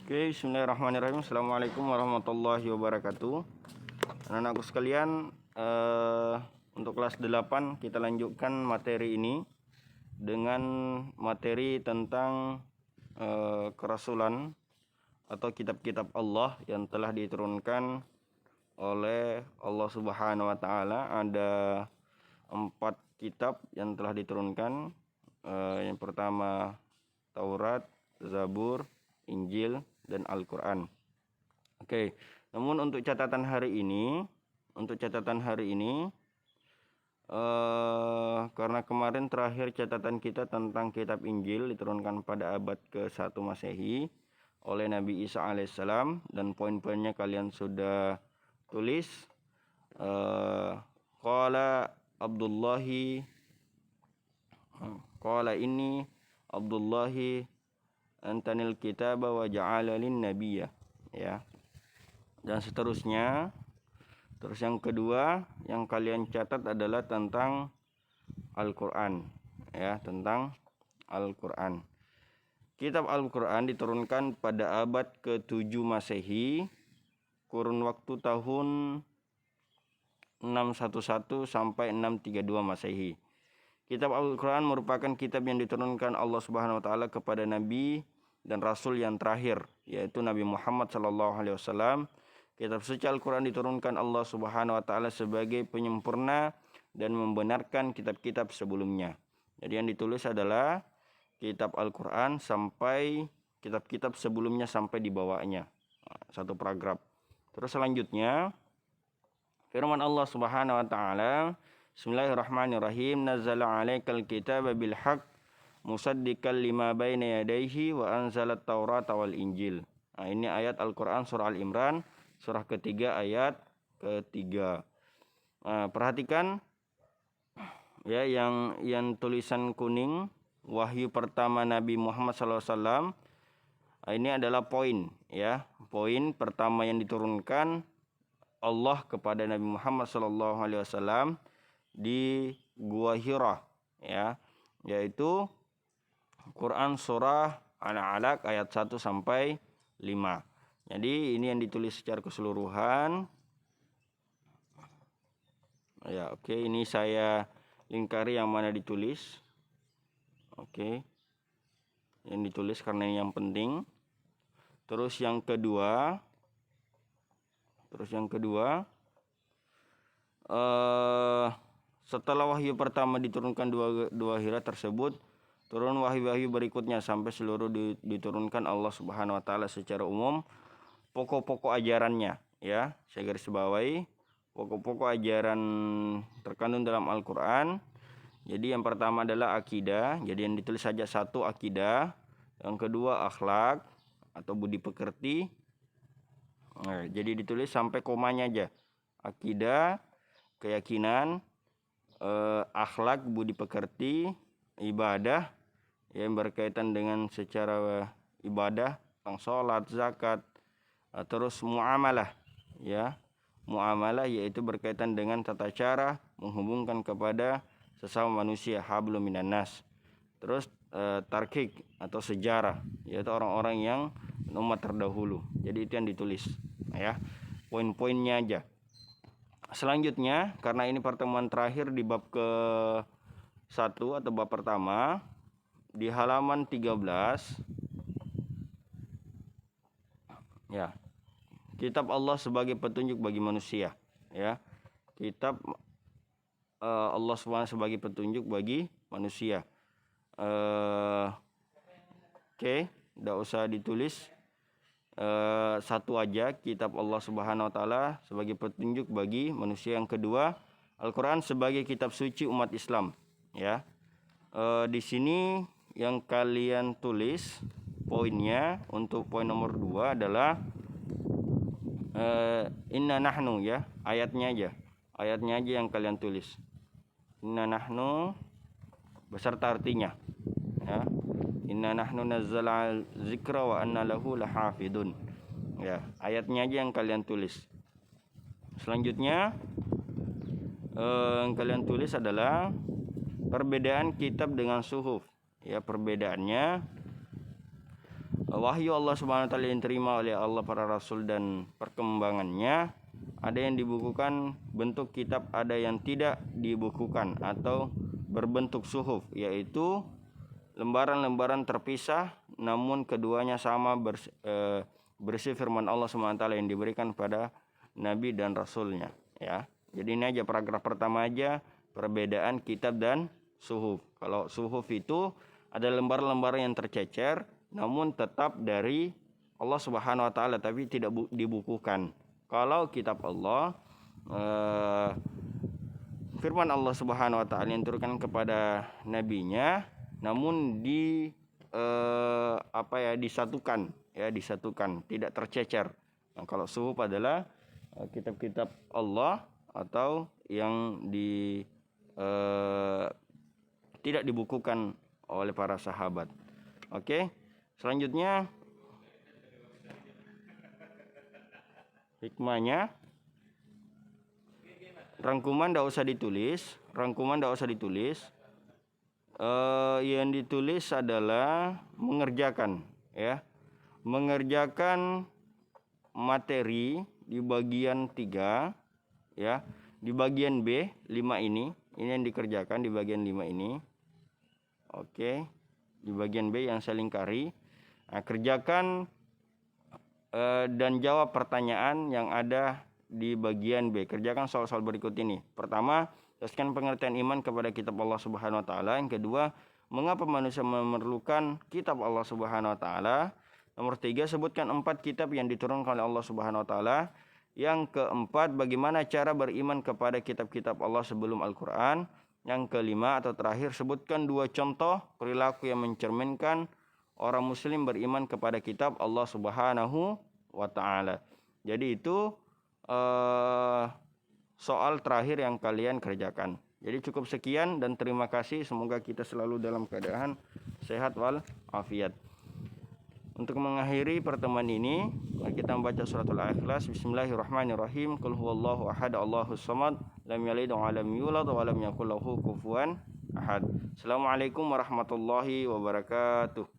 Oke, bismillahirrahmanirrahim. Assalamualaikum warahmatullahi wabarakatuh. Anak-anakku sekalian, untuk kelas 8 kita lanjutkan materi ini dengan materi tentang kerasulan atau kitab-kitab Allah yang telah diturunkan oleh Allah Subhanahu wa taala. Ada 4 kitab yang telah diturunkan. Yang pertama Taurat, Zabur, Injil, dan Al-Quran. Oke, namun untuk catatan hari ini, karena kemarin terakhir catatan kita tentang kitab Injil diturunkan pada abad ke-1 Masehi oleh Nabi Isa alaihissalam, dan poin-poinnya kalian sudah tulis. Qala inni Abdullahi antanil kitaba wa ja'ala lin nabiyya, ya. Dan seterusnya. Terus yang kedua yang kalian catat adalah tentang Al-Qur'an, ya, tentang Al-Qur'an. Kitab Al-Qur'an diturunkan pada abad ke-7 Masehi, kurun waktu tahun 611 sampai 632 Masehi. Kitab Al-Quran merupakan kitab yang diturunkan Allah Subhanahu wa taala kepada nabi dan rasul yang terakhir, yaitu Nabi Muhammad SAW. Kitab suci Al-Quran diturunkan Allah Subhanahu wa taala sebagai penyempurna dan membenarkan kitab-kitab sebelumnya. Jadi yang ditulis adalah kitab Al-Quran sampai kitab-kitab sebelumnya sampai di bawahnya. Satu paragraf. Terus selanjutnya firman Allah Subhanahu wa taala, Bismillahirrahmanirrahim. Nazzala 'alaikal kitaba bil haqq musaddiqan lima baina yadayhi wa anzalat taurata wal injil. Nah, ini ayat Al-Qur'an surah Al-Imran, surah ketiga ayat ketiga. Nah, perhatikan ya, yang tulisan kuning, wahyu pertama Nabi Muhammad SAW. Ini adalah poin, ya. Poin pertama yang diturunkan Allah kepada Nabi Muhammad SAW di Gua Hira, ya, yaitu Quran surah Al-Alaq ayat 1 sampai 5. Jadi ini yang ditulis secara keseluruhan. Ya, oke, ini saya lingkari yang mana ditulis. Oke. Yang ditulis karena yang penting. Terus yang kedua setelah wahyu pertama diturunkan dua hira tersebut, turun wahyu-wahyu berikutnya sampai seluruh diturunkan Allah Subhanahu wa taala secara umum. Pokok-pokok ajarannya, ya, saya garis bawahi pokok-pokok ajaran terkandung dalam Al-Qur'an. Jadi yang pertama adalah akidah. Jadi yang ditulis saja satu, akidah. Yang kedua akhlak atau budi pekerti. Nah, jadi ditulis sampai komanya aja. Akidah, keyakinan, akhlak, budi pekerti, ibadah yang berkaitan dengan secara ibadah, tentang sholat, zakat, terus muamalah, ya. Muamalah yaitu berkaitan dengan tata cara menghubungkan kepada sesama manusia, hablum minan nas. Terus tarkik atau sejarah, yaitu orang-orang yang umat terdahulu. Jadi itu yang ditulis, ya. Poin-poinnya aja. Selanjutnya, karena ini pertemuan terakhir di bab ke-1 atau bab pertama, di halaman 13, ya, kitab Allah sebagai petunjuk bagi manusia, ya. Kitab Allah SWT sebagai petunjuk bagi manusia. Oke, tidak usah ditulis. Satu aja, kitab Allah Subhanahu wa taala sebagai petunjuk bagi manusia. Yang kedua, Al-Qur'an sebagai kitab suci umat Islam, ya. Di sini yang kalian tulis poinnya untuk poin nomor 2 adalah inna nahnu, ya, ayatnya aja yang kalian tulis. Inna nahnu beserta artinya, ya. Inna nahnu nazzala zikra wa anna lahu lahafidun. Ya, ayatnya aja yang kalian tulis. Selanjutnya yang kalian tulis adalah perbedaan kitab dengan suhuf. Ya, perbedaannya wahyu Allah Subhanahu wa taala yang diterima oleh Allah, para rasul dan perkembangannya. Ada yang dibukukan bentuk kitab, ada yang tidak dibukukan atau berbentuk suhuf, yaitu lembaran-lembaran terpisah namun keduanya sama berisi firman Allah Subhanahu wa taala yang diberikan pada nabi dan rasulnya, ya. Jadi ini aja paragraf pertama aja, perbedaan kitab dan suhuf. Kalau suhuf itu ada lembar-lembar yang tercecer namun tetap dari Allah Subhanahu wa taala tapi tidak dibukukan. Kalau kitab Allah, firman Allah Subhanahu wa taala yang diturunkan kepada nabinya namun disatukan, tidak tercecer. Nah, kalau suhuf adalah kitab-kitab Allah atau yang tidak dibukukan oleh para sahabat. Oke. Selanjutnya hikmahnya, rangkuman tidak usah ditulis. Yang ditulis adalah mengerjakan materi di bagian 3, ya. Di bagian B 5 ini yang dikerjakan di bagian 5 ini. Oke. Di bagian B yang saya lingkari. Nah, kerjakan dan jawab pertanyaan yang ada di bagian B. Kerjakan soal-soal berikut ini. Pertama, jelaskan pengertian iman kepada kitab Allah Subhanahu wa taala. Yang kedua, mengapa manusia memerlukan kitab Allah Subhanahu wa taala. Nomor 3, sebutkan 4 kitab yang diturunkan oleh Allah Subhanahu wa taala. Yang keempat, bagaimana cara beriman kepada kitab-kitab Allah sebelum Al-Qur'an. Yang kelima atau terakhir, sebutkan 2 contoh perilaku yang mencerminkan orang muslim beriman kepada kitab Allah Subhanahu wa taala. Jadi itu soal terakhir yang kalian kerjakan. Jadi cukup sekian dan terima kasih. Semoga kita selalu dalam keadaan sehat wal afiat. Untuk mengakhiri pertemuan ini, mari kita membaca suratul Ikhlas. Bismillahirrahmanirrahim. Qul huwallahu ahad, Allahus samad, lam yalid wa lam yulad wa lam yakul lahu kufuwan ahad. Assalamualaikum warahmatullahi wabarakatuh.